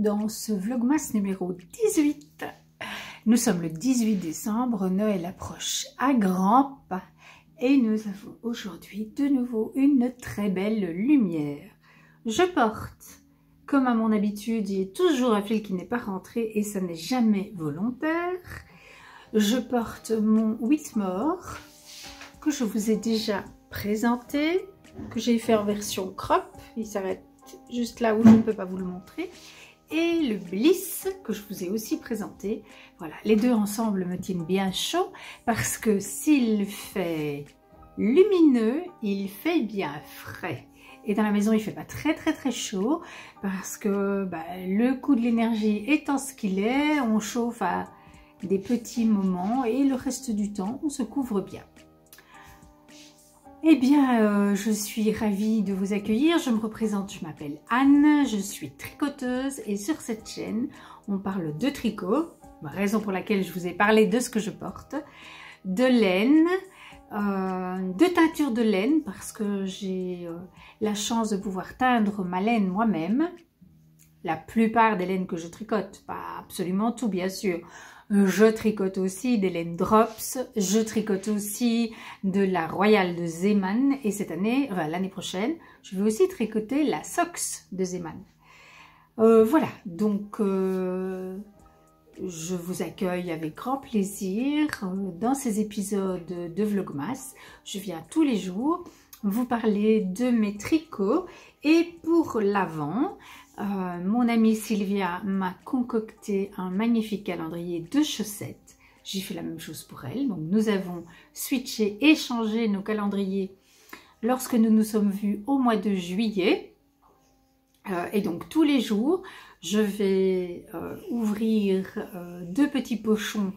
dans ce vlogmas numéro 18. Nous sommes le 18 décembre, Noël approche à grands pas et nous avons aujourd'hui de nouveau une très belle lumière. Je porte, comme à mon habitude, il y a toujours un fil qui n'est pas rentré et ça n'est jamais volontaire. Je porte mon Whitmore que je vous ai déjà présenté, que j'ai fait en version crop, il s'arrête juste là où je ne peux pas vous le montrer, et le Bliss que je vous ai aussi présenté. Voilà, les deux ensemble me tiennent bien chaud parce que s'il fait lumineux, il fait bien frais. Et dans la maison, il fait pas très chaud parce que le coût de l'énergie étant ce qu'il est, on chauffe à des petits moments et le reste du temps, on se couvre bien. Eh bien, je suis ravie de vous accueillir. Je me représente, je m'appelle Anne, je suis tricoteuse et sur cette chaîne, on parle de tricot, raison pour laquelle je vous ai parlé de ce que je porte, de laine, de teinture de laine parce que j'ai la chance de pouvoir teindre ma laine moi-même. La plupart des laines que je tricote, pas absolument tout bien sûr. Je tricote aussi des laines drops, je tricote aussi de la Royale de Zeeman et cette année, l'année prochaine, je vais aussi tricoter la Sox de Zeeman. Voilà, donc je vous accueille avec grand plaisir dans ces épisodes de Vlogmas. Je viens tous les jours vous parler de mes tricots et pour l'Avent, mon amie Sylvia m'a concocté un magnifique calendrier de chaussettes. J'ai fait la même chose pour elle. Donc nous avons switché, échangé nos calendriers lorsque nous nous sommes vus au mois de juillet. Et donc tous les jours, je vais ouvrir deux petits pochons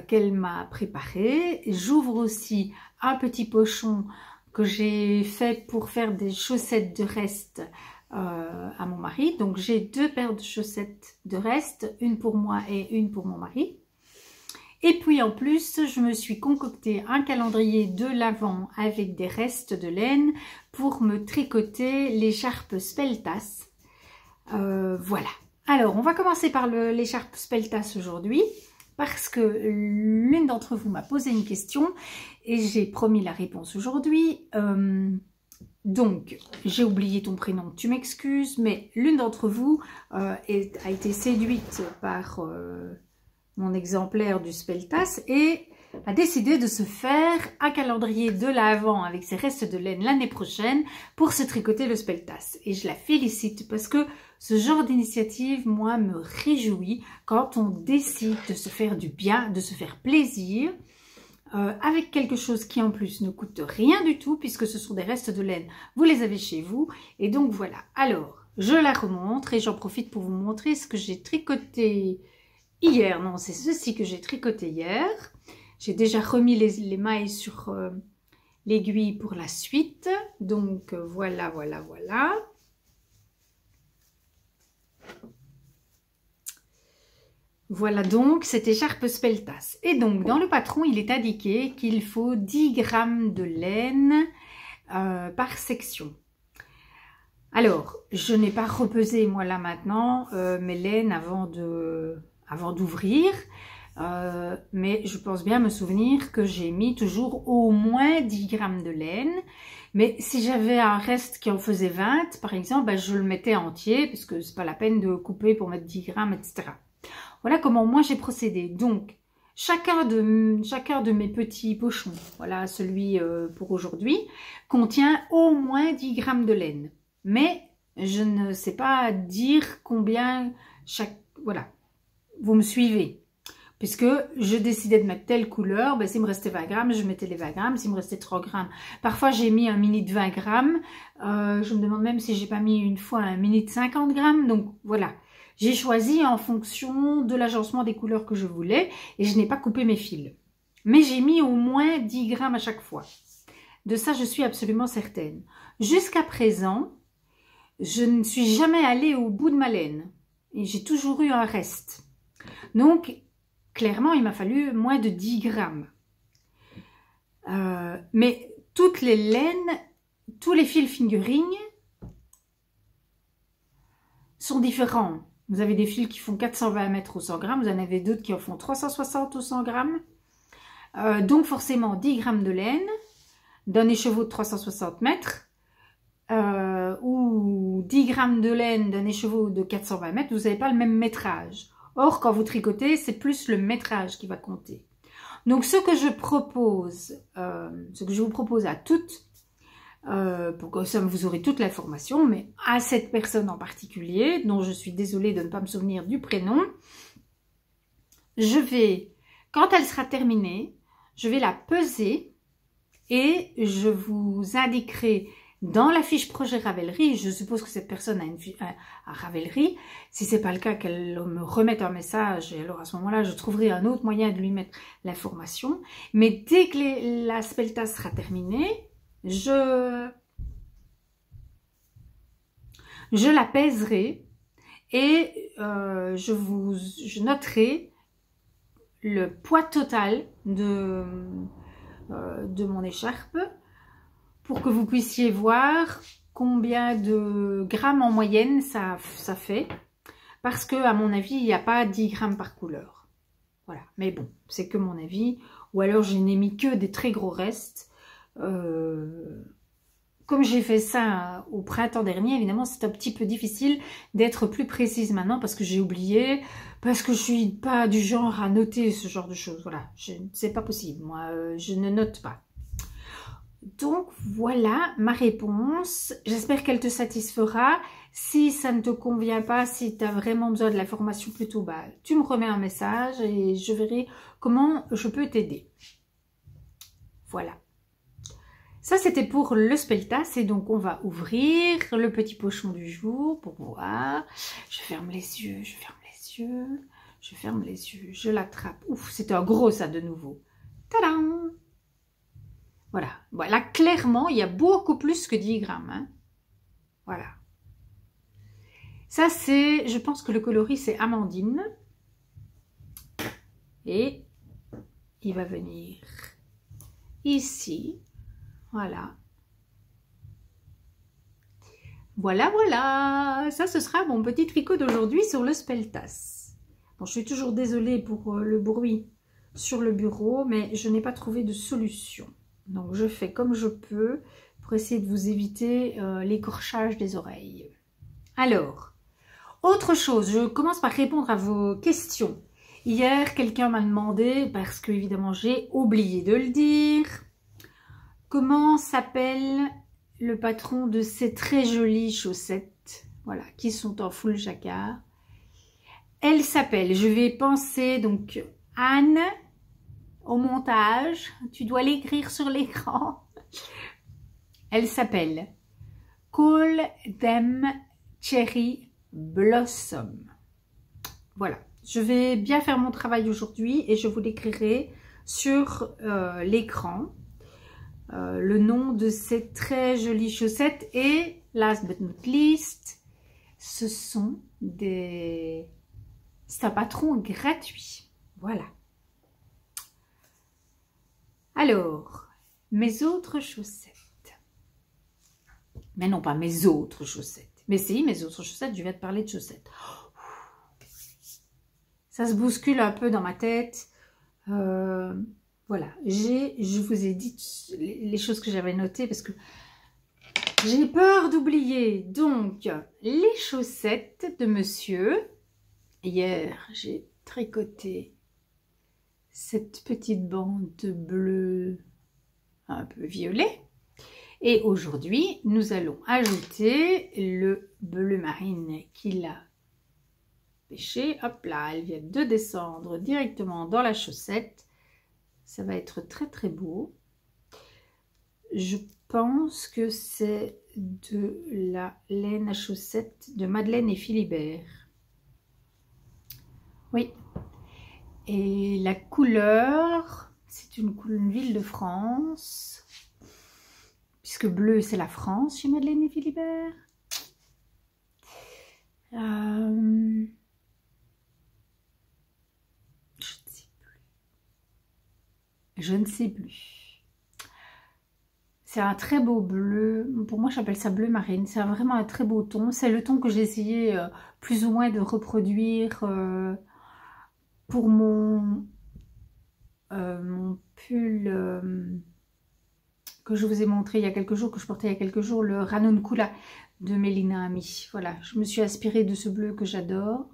qu'elle m'a préparés. J'ouvre aussi un petit pochon que j'ai fait pour faire des chaussettes de reste à mon mari. Donc j'ai deux paires de chaussettes de reste, une pour moi et une pour mon mari. Et puis en plus, je me suis concocté un calendrier de l'Avent avec des restes de laine pour me tricoter l'écharpe Speltas. Voilà. Alors, on va commencer par l'écharpe Speltas aujourd'hui parce que l'une d'entre vous m'a posé une question et j'ai promis la réponse aujourd'hui. Donc, j'ai oublié ton prénom, tu m'excuses, mais l'une d'entre vous a été séduite par mon exemplaire du Speltas et a décidé de se faire un calendrier de l'Avent avec ses restes de laine l'année prochaine pour se tricoter le Speltas. Et je la félicite parce que ce genre d'initiative, moi, me réjouit quand on décide de se faire du bien, de se faire plaisir, avec quelque chose qui en plus ne coûte rien du tout puisque ce sont des restes de laine, vous les avez chez vous et donc voilà. Alors je la remontre et j'en profite pour vous montrer ce que j'ai tricoté hier. Non, c'est ceci que j'ai tricoté hier. J'ai déjà remis les mailles sur l'aiguille pour la suite, donc voilà. Voilà donc cette écharpe Speltas. Et donc dans le patron, il est indiqué qu'il faut 10 grammes de laine par section. Alors, je n'ai pas repesé moi là maintenant mes laines avant d'ouvrir. Mais je pense bien me souvenir que j'ai mis toujours au moins 10 grammes de laine. Mais si j'avais un reste qui en faisait 20, par exemple, je le mettais entier parce que c'est pas la peine de couper pour mettre 10 grammes, etc. Voilà comment moi j'ai procédé. Donc, chacun de mes petits pochons, voilà celui pour aujourd'hui, contient au moins 10 grammes de laine. Mais je ne sais pas dire combien chaque... Voilà, vous me suivez. Puisque je décidais de mettre telle couleur, s'il me restait 20 grammes, je mettais les 20 grammes. S'il me restait 3 grammes, parfois j'ai mis un mini de 20 grammes. Je me demande même si j'ai pas mis une fois un mini de 50 grammes. Donc voilà. J'ai choisi en fonction de l'agencement des couleurs que je voulais et je n'ai pas coupé mes fils. Mais j'ai mis au moins 10 grammes à chaque fois. De ça, je suis absolument certaine. Jusqu'à présent, je ne suis jamais allée au bout de ma laine. Et j'ai toujours eu un reste. Donc, clairement, il m'a fallu moins de 10 grammes. Mais toutes les laines, tous les fils fingering sont différents. Vous avez des fils qui font 420 mètres au 100 grammes, vous en avez d'autres qui en font 360 au 100 grammes. Donc forcément 10 grammes de laine d'un écheveau de 360 mètres ou 10 grammes de laine d'un écheveau de 420 mètres, vous n'avez pas le même métrage. Or, quand vous tricotez, c'est plus le métrage qui va compter. Donc, ce que je vous propose à toutes, pour que ça vous aurez toute l'information, mais à cette personne en particulier, dont je suis désolée de ne pas me souvenir du prénom, je vais, quand elle sera terminée, je vais la peser et je vous indiquerai dans la fiche projet Ravelry, je suppose que cette personne a une fiche à Ravelry. Si c'est pas le cas, qu'elle me remette un message, et alors à ce moment-là, je trouverai un autre moyen de lui mettre l'information. Mais dès que la spelta sera terminée, je la pèserai et je noterai le poids total de mon écharpe, pour que vous puissiez voir combien de grammes en moyenne ça fait. Parce que, à mon avis, il n'y a pas 10 grammes par couleur. Voilà. Mais bon, c'est que mon avis. Ou alors, je n'ai mis que des très gros restes. Comme j'ai fait ça au printemps dernier, évidemment, c'est un petit peu difficile d'être plus précise maintenant parce que j'ai oublié, parce que je suis pas du genre à noter ce genre de choses. Voilà, c'est pas possible. Moi, je ne note pas. Donc, voilà ma réponse. J'espère qu'elle te satisfera. Si ça ne te convient pas, si tu as vraiment besoin de l'information plus tôt, bah, tu me remets un message et je verrai comment je peux t'aider. Voilà. Ça, c'était pour le speltas. Et donc, on va ouvrir le petit pochon du jour pour voir. Je ferme les yeux, je ferme les yeux, je ferme les yeux, je l'attrape. Ouf, c'était un gros ça de nouveau. Tadam! Voilà. Là, clairement, il y a beaucoup plus que 10 grammes. Hein. Voilà. Ça, c'est... Je pense que le coloris, c'est Amandine. Et il va venir ici. Voilà. Voilà, voilà. Ça, ce sera mon petit tricot d'aujourd'hui sur le speltas. Bon, je suis toujours désolée pour le bruit sur le bureau, mais je n'ai pas trouvé de solution. Donc, je fais comme je peux pour essayer de vous éviter l'écorchage des oreilles. Alors, autre chose, je commence par répondre à vos questions. Hier, quelqu'un m'a demandé, parce que évidemment j'ai oublié de le dire, comment s'appelle le patron de ces très jolies chaussettes, voilà, qui sont en full jacquard. Elle s'appelle, je vais penser, donc Anne... Au montage, tu dois l'écrire sur l'écran. Elle s'appelle Call Them Cherry Blossom. Voilà, je vais bien faire mon travail aujourd'hui et je vous l'écrirai sur l'écran. Le nom de ces très jolies chaussettes et last but not least, ce sont des... C'est un patron gratuit. Voilà. Alors, mes autres chaussettes. Mais non, pas mes autres chaussettes. Mais si, mes autres chaussettes, je viens de parler de chaussettes. Ça se bouscule un peu dans ma tête. Voilà, je vous ai dit les choses que j'avais notées parce que j'ai peur d'oublier. Donc, les chaussettes de monsieur. Hier, j'ai tricoté cette petite bande bleu un peu violet. Et aujourd'hui, nous allons ajouter le bleu marine qu'il a pêché. Hop là, elle vient de descendre directement dans la chaussette. Ça va être très très beau. Je pense que c'est de la laine à chaussettes de Madeleine et Philibert. Oui. Et la couleur, c'est une ville de France, puisque bleu c'est la France chez Madeleine et Philibert. Je ne sais plus. Je ne sais plus. C'est un très beau bleu. Pour moi, j'appelle ça bleu marine. C'est vraiment un très beau ton. C'est le ton que j'ai essayé plus ou moins de reproduire pour mon pull que je vous ai montré il y a quelques jours, que je portais il y a quelques jours, le Ranonkula de Mélina Ami. Voilà, je me suis inspirée de ce bleu que j'adore.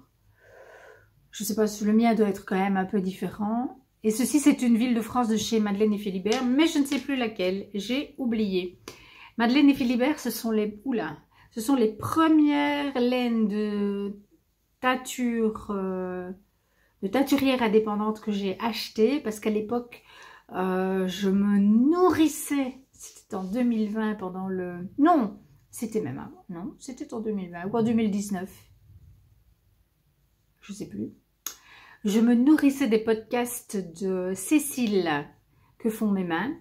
Je ne sais pas, le mien doit être quand même un peu différent. Et ceci, c'est une ville de France de chez Madeleine et Philibert, mais je ne sais plus laquelle. J'ai oublié. Madeleine et Philibert, ce sont les... Oula, ce sont les premières laines de tâture... de taturière indépendante que j'ai acheté parce qu'à l'époque je me nourrissais, c'était en 2020 pendant le... Non, c'était même avant, non, c'était en 2020 ou en 2019, je sais plus. Je me nourrissais des podcasts de Cécile que font mes mains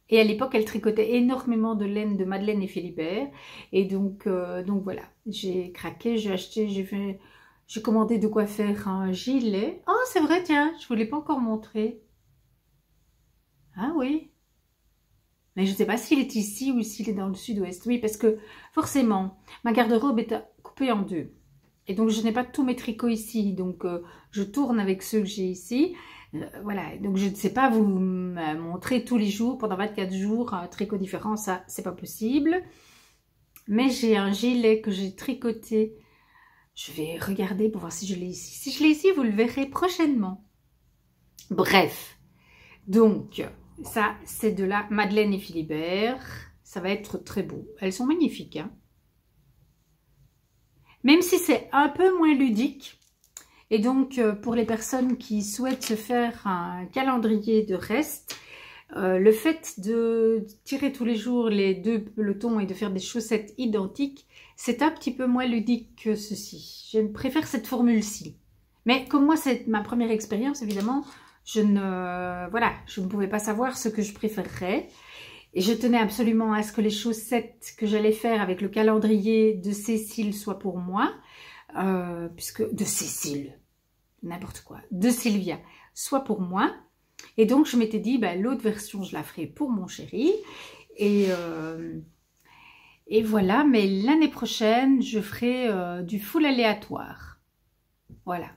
et à l'époque elle tricotait énormément de laine de Madeleine et Philibert et donc voilà, j'ai craqué, j'ai acheté, j'ai commandé de quoi faire un gilet. Oh, c'est vrai, tiens, je ne vous l'ai pas encore montré. Ah oui. Mais je ne sais pas s'il est ici ou s'il est dans le sud-ouest. Oui, parce que forcément, ma garde-robe est coupée en deux. Et donc, je n'ai pas tous mes tricots ici. Donc, je tourne avec ceux que j'ai ici. Voilà, donc je ne sais pas vous montrer tous les jours, pendant 24 jours, un tricot différent. Ça, c'est pas possible. Mais j'ai un gilet que j'ai tricoté. Je vais regarder pour voir si je l'ai ici. Si je l'ai ici, vous le verrez prochainement. Bref, donc ça, c'est de la Madeleine et Philibert. Ça va être très beau. Elles sont magnifiques, hein. Même si c'est un peu moins ludique. Et donc, pour les personnes qui souhaitent se faire un calendrier de reste, le fait de tirer tous les jours les deux pelotons et de faire des chaussettes identiques, c'est un petit peu moins ludique que ceci. Je préfère cette formule-ci. Mais comme moi, c'est ma première expérience, évidemment, je ne pouvais pas savoir ce que je préférerais. Et je tenais absolument à ce que les chaussettes que j'allais faire avec le calendrier de Cécile soient pour moi. De Cécile, n'importe quoi, de Sylvia, soit pour moi. Et donc, je m'étais dit, l'autre version, je la ferai pour mon chéri. Et voilà, mais l'année prochaine, je ferai du full aléatoire. Voilà.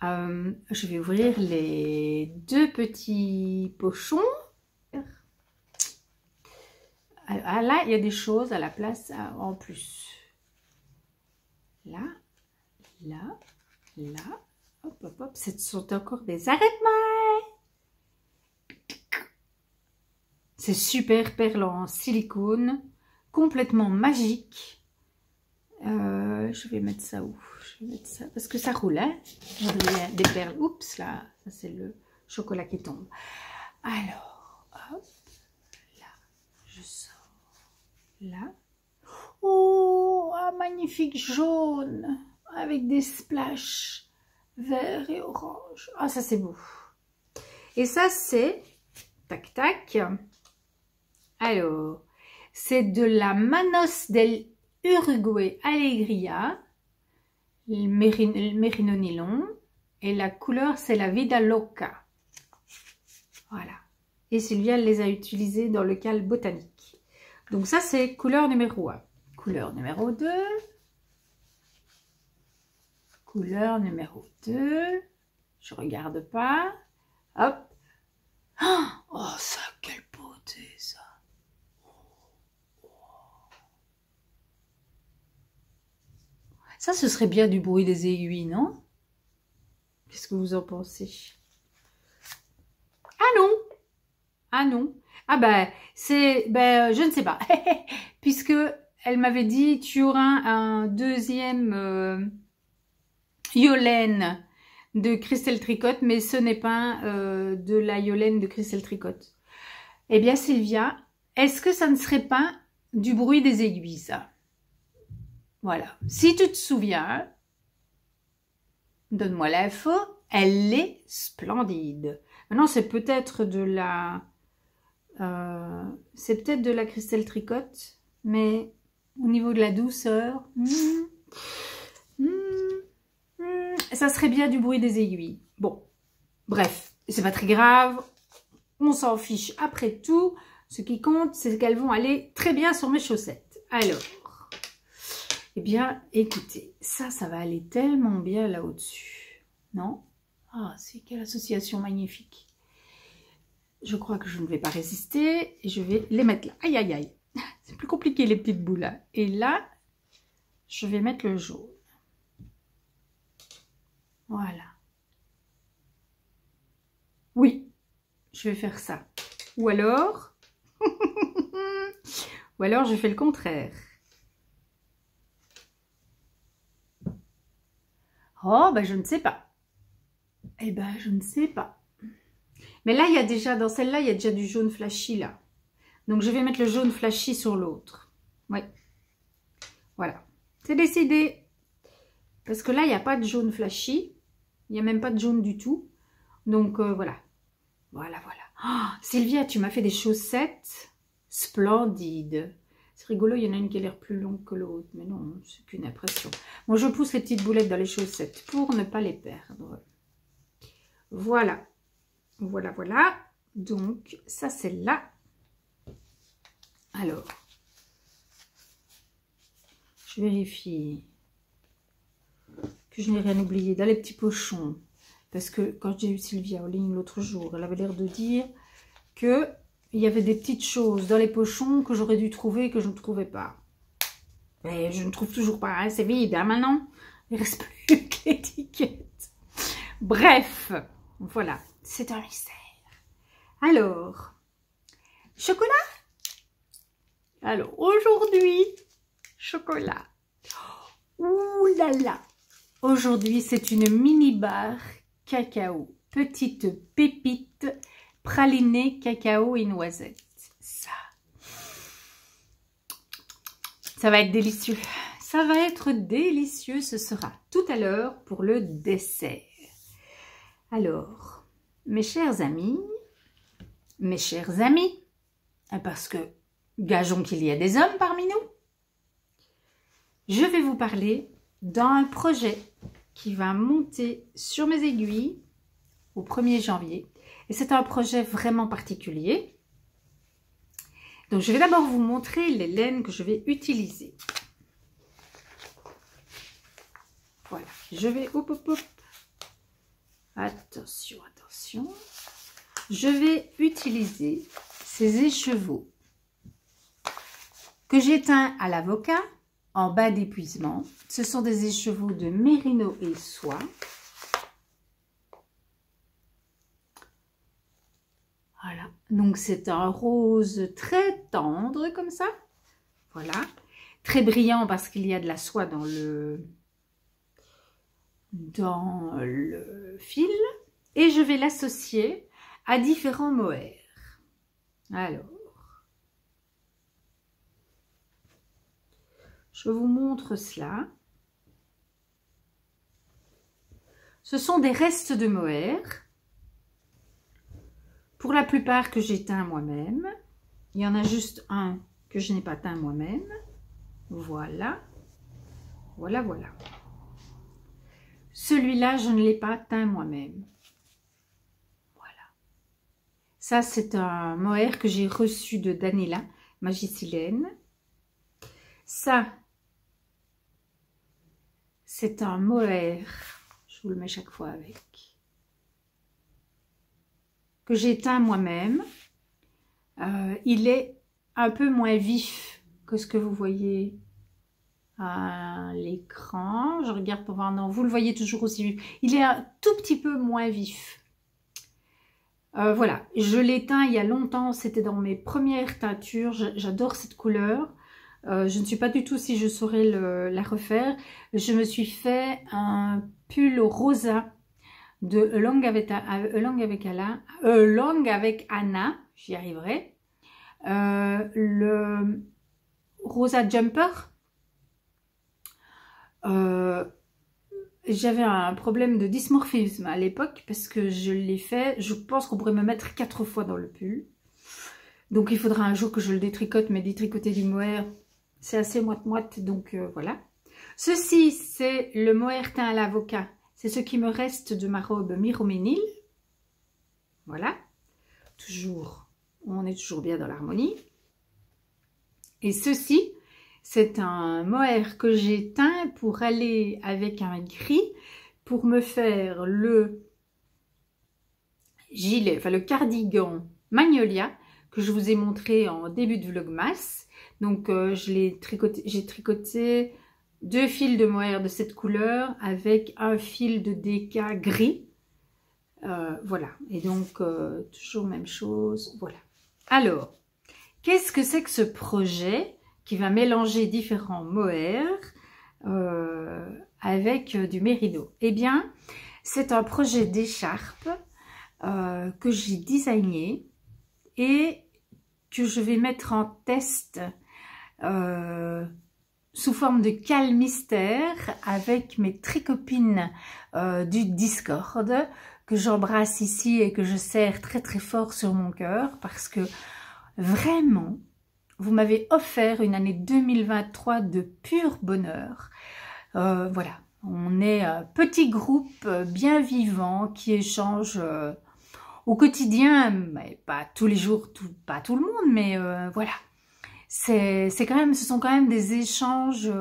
Je vais ouvrir les deux petits pochons. Ah, là, il y a des choses à la place en plus. Là, là, là. Hop, hop, hop. Ce sont encore des arrête-moi. C'est super perle en silicone, complètement magique. Je vais mettre ça où? Je vais mettre ça parce que ça roule, hein. J'ai des perles. Oups, là, ça c'est le chocolat qui tombe. Alors, hop, là, je sors. Là. Oh, un magnifique jaune avec des splashes vert et orange. Ah, ça c'est beau. Et ça c'est, tac tac, alors, c'est de la Manos del Uruguay Alegria, le mérino nylon, et la couleur c'est la Vida Loca. Voilà. Et Sylvia les a utilisés dans le cal botanique. Donc ça c'est couleur numéro 1. Couleur numéro 2. Couleur numéro 2. Je regarde pas. Hop. Oh, ça, quelle beauté, ça. Ça, ce serait bien du bruit des aiguilles, non? Qu'est-ce que vous en pensez? Ah non. Ah non. Ah je ne sais pas. Puisque elle m'avait dit, tu auras un deuxième Yolène de Christelle Tricotte, mais ce n'est pas de la Yolène de Christelle Tricotte. Eh bien Sylvia, est-ce que ça ne serait pas du bruit des aiguilles, ça? Voilà. Si tu te souviens, donne-moi l'info, elle est splendide. Maintenant, c'est peut-être de la... Christelle Tricotte, mais au niveau de la douceur... ça serait bien du bruit des aiguilles. Bon, bref, c'est pas très grave. On s'en fiche après tout. Ce qui compte, c'est qu'elles vont aller très bien sur mes chaussettes. Alors, eh bien, écoutez, ça va aller tellement bien là au-dessus. Non? Ah, c'est quelle association magnifique. Je crois que je ne vais pas résister et je vais les mettre là. Aïe, aïe, aïe. C'est plus compliqué les petites boules là. Et là, je vais mettre le jaune. Voilà. Oui, je vais faire ça. Ou alors, je fais le contraire. Oh, ben je ne sais pas. Eh ben, je ne sais pas. Mais là, il y a déjà, dans celle-là, il y a déjà du jaune flashy là. Donc, je vais mettre le jaune flashy sur l'autre. Oui. Voilà. C'est décidé. Parce que là, il n'y a pas de jaune flashy. Il n'y a même pas de jaune du tout. Donc, voilà. Voilà, voilà. Oh, Sylvia, tu m'as fait des chaussettes splendides. C'est rigolo, il y en a une qui a l'air plus longue que l'autre. Mais non, c'est qu'une impression. Bon, je pousse les petites boulettes dans les chaussettes pour ne pas les perdre. Voilà. Voilà, voilà. Donc, ça, c'est là. Alors, je vérifie que je n'ai rien oublié dans les petits pochons. Parce que quand j'ai eu Sylvia en ligne l'autre jour, elle avait l'air de dire qu'il y avait des petites choses dans les pochons que j'aurais dû trouver et que je ne trouvais pas. Mais je ne trouve toujours pas. Hein, c'est vide, hein, maintenant. Il ne reste plus que l'étiquette. Bref, voilà. C'est un mystère. Alors, chocolat. Alors, aujourd'hui, chocolat. Ouh là là. Aujourd'hui, c'est une mini barre cacao. Petite pépite pralinée cacao et noisette. Ça va être délicieux. Ça va être délicieux. Ce sera tout à l'heure pour le dessert. Alors, mes chers amis, parce que gageons qu'il y a des hommes parmi nous, je vais vous parler d'un projet qui va monter sur mes aiguilles au 1er janvier. Et c'est un projet vraiment particulier. Donc, je vais d'abord vous montrer les laines que je vais utiliser. Voilà, je vais... Hop, hop, hop. Attention, attention. Je vais utiliser ces écheveaux que j'éteins à l'avocat en bas d'épuisement. Ce sont des écheveaux de mérino et soie. Voilà, donc c'est un rose très tendre comme ça. Voilà, très brillant parce qu'il y a de la soie dans le fil. Et je vais l'associer à différents mohair. Alors, je vous montre cela. Ce sont des restes de mohair. Pour la plupart que j'ai teint moi-même. Il y en a juste un que je n'ai pas teint moi-même. Voilà. Voilà, voilà. Celui-là, je ne l'ai pas teint moi-même. Voilà. Ça, c'est un mohair que j'ai reçu de Daniela Magicilène. Ça, c'est un mohair. Je vous le mets chaque fois avec. Que j'ai teint moi-même. Il est un peu moins vif que ce que vous voyez à l'écran. Je regarde pour voir. Non, vous le voyez toujours aussi vif. Il est un tout petit peu moins vif. Voilà, je l'ai teint il y a longtemps. C'était dans mes premières teintures. J'adore cette couleur. Je ne sais pas du tout si je saurais la refaire. Je me suis fait un pull rosa de Along avec Anna, j'y arriverai. Le Rosa Jumper. J'avais un problème de dysmorphisme à l'époque parce que je l'ai fait. Je pense qu'on pourrait me mettre 4 fois dans le pull. Donc il faudra un jour que je le détricote, mais détricoter du mohair, c'est assez moite-moite, donc voilà. Ceci, c'est le mohair teint à l'avocat. C'est ce qui me reste de ma robe Miroménil. Voilà. Toujours on est toujours bien dans l'harmonie. Et ceci, c'est un mohair que j'ai teint pour aller avec un gris, pour me faire le gilet, enfin le cardigan Magnolia, que je vous ai montré en début de vlogmas. Donc j'ai tricoté 2 fils de mohair de cette couleur avec un fil de DK gris. Voilà, et donc toujours même chose, voilà. Alors, qu'est-ce que c'est que ce projet qui va mélanger différents mohairs avec du mérinos? Eh bien, c'est un projet d'écharpe que j'ai designé et que je vais mettre en test sous forme de calmystère avec mes tricopines du Discord, que j'embrasse ici et que je serre très très fort sur mon cœur, parce que vraiment, vous m'avez offert une année 2023 de pur bonheur. Voilà, on est un petit groupe bien vivant qui échange au quotidien, mais pas tous les jours, pas tout le monde, mais voilà. Ce sont quand même des échanges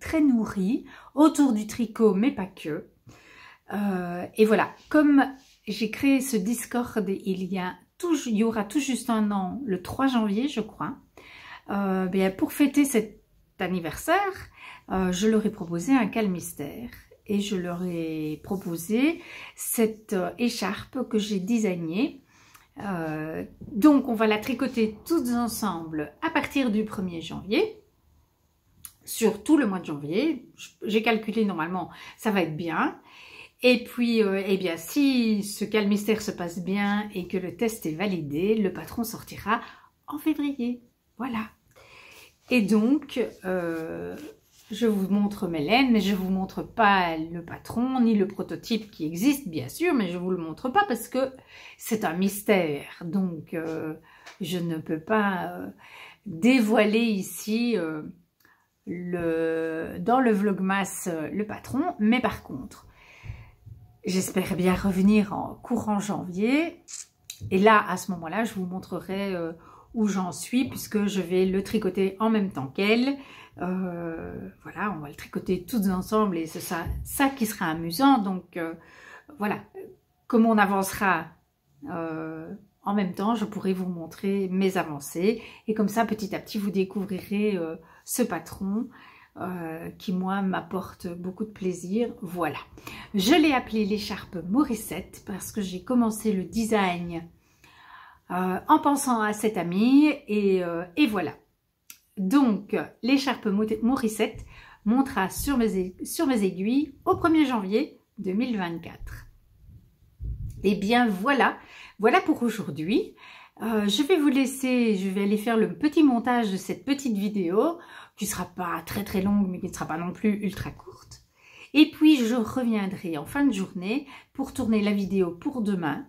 très nourris autour du tricot, mais pas que. Et voilà, comme j'ai créé ce Discord il y aura tout juste un an, le 3 janvier je crois, bien, pour fêter cet anniversaire, je leur ai proposé un calmystère et je leur ai proposé cette écharpe que j'ai designée. Donc on va la tricoter toutes ensemble à partir du 1er janvier, sur tout le mois de janvier. J'ai calculé, normalement ça va être bien. Et puis, eh bien, si ce calmystère se passe bien et que le test est validé, le patron sortira en février. Voilà. Et donc, je vous montre mes laines, mais je ne vous montre pas le patron, ni le prototype qui existe, bien sûr, mais je ne vous le montre pas parce que c'est un mystère. Donc, je ne peux pas dévoiler ici, dans le vlogmas, le patron. Mais par contre, j'espère bien revenir en courant janvier. Et là, à ce moment-là, je vous montrerai où j'en suis, puisque je vais le tricoter en même temps qu'elle. Voilà, on va le tricoter toutes ensemble et c'est ça qui sera amusant. Donc voilà, comme on avancera en même temps, je pourrai vous montrer mes avancées. Et comme ça, petit à petit, vous découvrirez ce patron qui, moi, m'apporte beaucoup de plaisir. Voilà, je l'ai appelé l'écharpe Morissette parce que j'ai commencé le design en pensant à cette amie et voilà. Donc, l'écharpe Morissette montera sur mes aiguilles au 1er janvier 2024. Et bien voilà, voilà pour aujourd'hui. Je vais vous laisser, je vais aller faire le petit montage de cette petite vidéo qui ne sera pas très très longue mais qui ne sera pas non plus ultra courte. Et puis je reviendrai en fin de journée pour tourner la vidéo pour demain.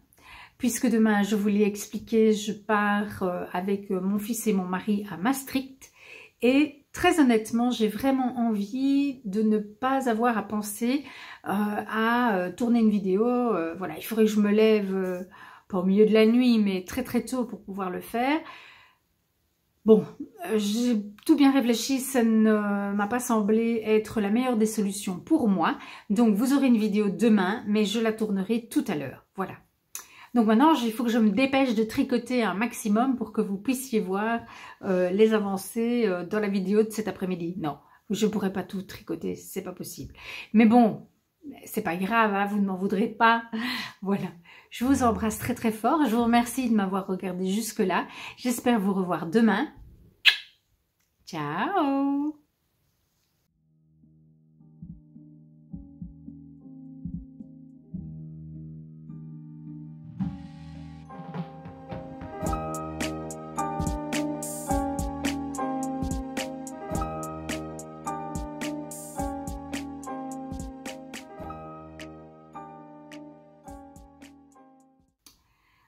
Puisque demain, je vous l'ai expliqué, je pars avec mon fils et mon mari à Maastricht. Et très honnêtement, j'ai vraiment envie de ne pas avoir à penser à tourner une vidéo. Voilà, il faudrait que je me lève, pas au milieu de la nuit, mais très très tôt pour pouvoir le faire. Bon, j'ai tout bien réfléchi, ça ne m'a pas semblé être la meilleure des solutions pour moi. Donc, vous aurez une vidéo demain, mais je la tournerai tout à l'heure. Voilà. Donc maintenant, il faut que je me dépêche de tricoter un maximum pour que vous puissiez voir les avancées dans la vidéo de cet après-midi. Non, je ne pourrai pas tout tricoter, c'est pas possible. Mais bon, c'est pas grave, hein, vous ne m'en voudrez pas. Voilà, je vous embrasse très très fort. Je vous remercie de m'avoir regardé jusque-là. J'espère vous revoir demain. Ciao!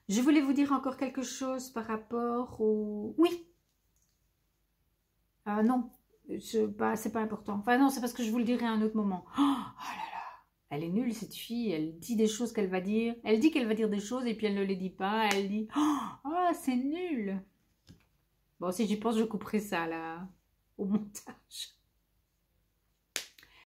Je voulais vous dire encore quelque chose par rapport au... Oui. Non, c'est pas important. Enfin non, c'est parce que je vous le dirai à un autre moment. Oh là là, elle est nulle cette fille. Elle dit des choses qu'elle va dire. Elle dit qu'elle va dire des choses et puis elle ne les dit pas. Elle dit... Oh Oh, c'est nul. Bon, si j'y pense, je couperai ça là au montage.